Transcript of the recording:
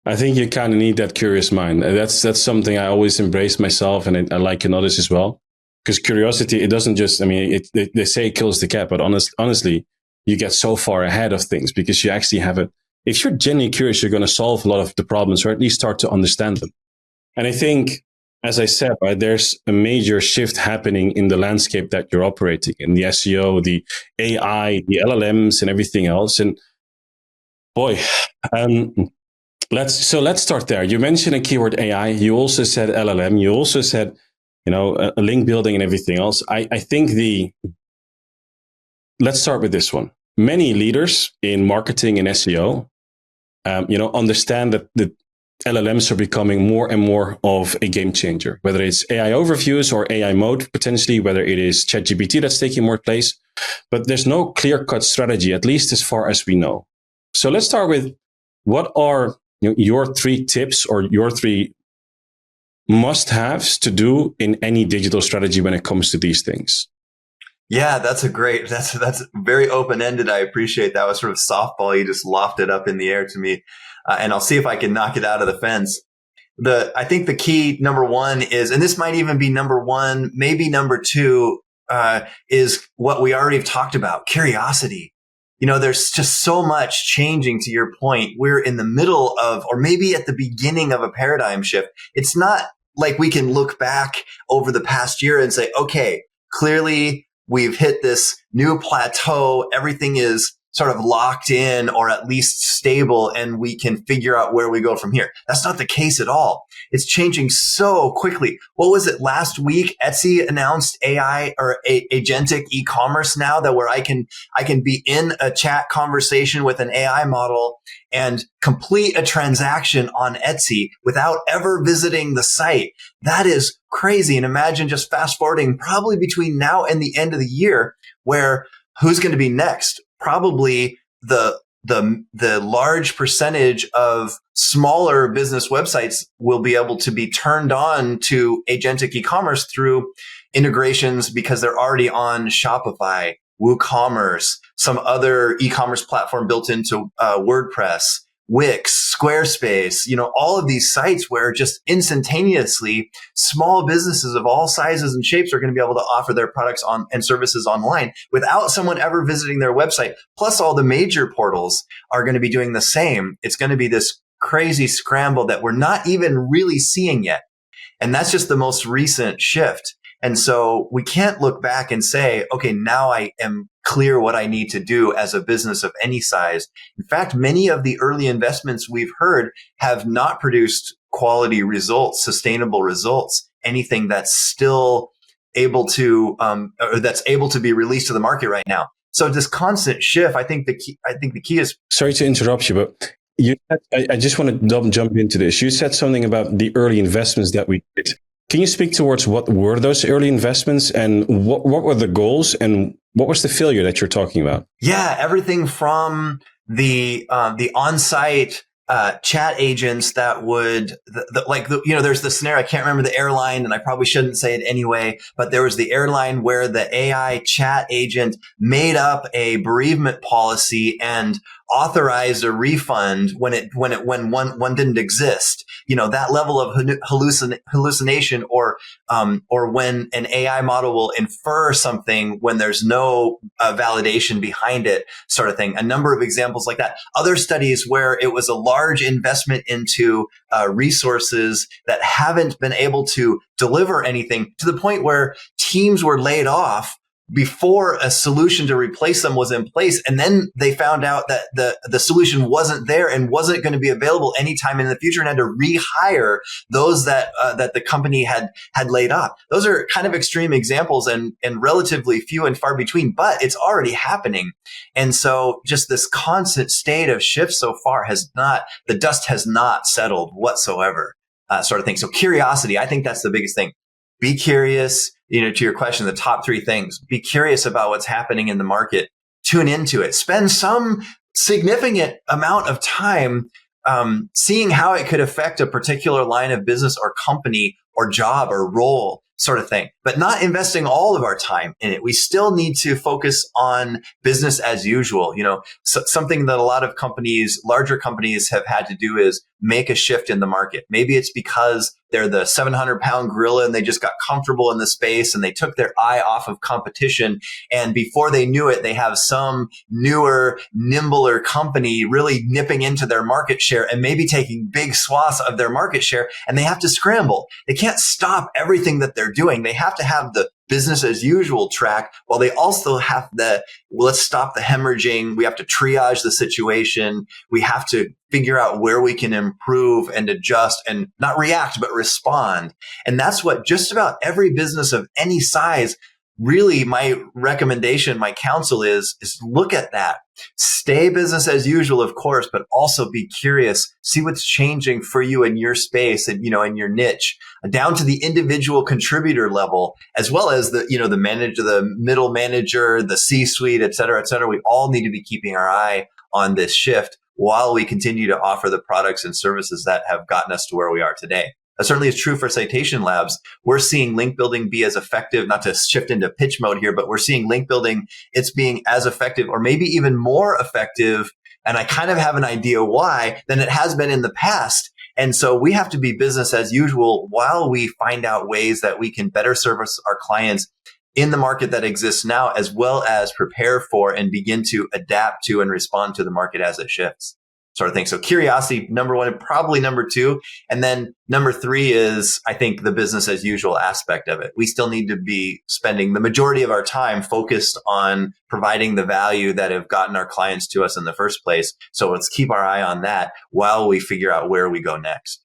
I think you kind of need that curious mind. That's something I always embrace myself, and I like in others as well. Because curiosity, it doesn't just. I mean, they say it kills the cat, but honestly, you get so far ahead of things because you actually have it. If you're genuinely curious, you're going to solve a lot of the problems, or at least start to understand them. And I think, as I said, right, there's a major shift happening in the landscape that you're operating in, the SEO, the AI, the LLMs, and everything else. And boy, um, let's start there. You mentioned a keyword AI. You also said LLM. You also said, a link building and everything else. I think let's start with this one. Many leaders in marketing and SEO, understand that the LLMs are becoming more and more of a game changer, whether it's AI overviews or AI mode, potentially, whether it is ChatGPT that's taking more place. But there's no clear-cut strategy, at least as far as we know. So let's start with what are your 3 tips or your 3 must-haves to do in any digital strategy when it comes to these things? Yeah, that's very open-ended. I appreciate that. Was sort of softball. You just lofted up in the air to me. And I'll see if I can knock it out of the fence. I think the key number 1 is, and this might even be number 1, maybe number 2, is what we already have talked about, curiosity. There's just so much changing. To your point, we're in the middle of, or maybe at the beginning of, a paradigm shift. It's not like we can look back over the past year and say, okay, clearly we've hit this new plateau. Everything is sort of locked in, or at least stable, and we can figure out where we go from here. That's not the case at all. It's changing so quickly. What was it last week? Etsy announced AI or agentic e-commerce now, that where I can be in a chat conversation with an AI model and complete a transaction on Etsy without ever visiting the site. That is crazy. And imagine just fast forwarding probably between now and the end of the year, where who's going to be next? Probably the large percentage of smaller business websites will be able to be turned on to agentic e-commerce through integrations, because they're already on Shopify, WooCommerce, some other e-commerce platform built into WordPress, Wix, Squarespace, all of these sites where just instantaneously small businesses of all sizes and shapes are going to be able to offer their products and services online without someone ever visiting their website. Plus, all the major portals are going to be doing the same. It's going to be this crazy scramble that we're not even really seeing yet. And that's just the most recent shift. And so we can't look back and say, okay, now I am clear what I need to do as a business of any size. In fact, many of the early investments we've heard have not produced quality results, sustainable results, anything that's still able to, or that's able to be released to the market right now. So this constant shift, I think the key is. Sorry to interrupt you, but I just want to jump into this. You said something about the early investments that we did. Can you speak towards what were those early investments, and what were the goals, and what was the failure that you're talking about? Yeah, everything from the on-site chat agents that would there's the scenario. I can't remember the airline, and I probably shouldn't say it anyway, but there was the airline where the AI chat agent made up a bereavement policy and authorized a refund when one didn't exist. That level of hallucination, or when an AI model will infer something when there's no validation behind it, sort of thing. A number of examples like that. Other studies where it was a large investment into resources that haven't been able to deliver anything, to the point where teams were laid off before a solution to replace them was in place. And then they found out that the solution wasn't there and wasn't going to be available anytime in the future, and had to rehire those that the company had laid off. Those are kind of extreme examples and relatively few and far between, but it's already happening. And so just this constant state of shift so far the dust has not settled whatsoever, sort of thing. So curiosity, I think that's the biggest thing. Be curious. To your question, the top 3 things: be curious about what's happening in the market, tune into it, spend some significant amount of time seeing how it could affect a particular line of business or company, or job or role sort of thing, but not investing all of our time in it. We still need to focus on business as usual. Something that a lot of companies, larger companies, have had to do is make a shift in the market. Maybe it's because they're the 700-pound gorilla and they just got comfortable in the space and they took their eye off of competition. And before they knew it, they have some newer, nimbler company really nipping into their market share and maybe taking big swaths of their market share. And they have to scramble. They can't stop everything that they're doing. They have to have the business as usual track while they also have let's stop the hemorrhaging. We have to triage the situation. We have to figure out where we can improve and adjust and not react, but respond. And that's what just about every business of any size, really my recommendation, my counsel is look at that. Stay business as usual, of course, but also be curious, see what's changing for you in your space and, in your niche, down to the individual contributor level, as well as the manager, the middle manager, the C-suite, et cetera, et cetera. We all need to be keeping our eye on this shift while we continue to offer the products and services that have gotten us to where we are today. That certainly is true for Citation Labs. We're seeing link building be as effective, not to shift into pitch mode here, but we're seeing link building, it's being as effective or maybe even more effective. And I kind of have an idea why than it has been in the past. And so we have to be business as usual while we find out ways that we can better service our clients in the market that exists now, as well as prepare for and begin to adapt to and respond to the market as it shifts. Sort of thing. So curiosity, number one, and probably number two. And then number three is, I think, the business as usual aspect of it. We still need to be spending the majority of our time focused on providing the value that have gotten our clients to us in the first place. So let's keep our eye on that while we figure out where we go next.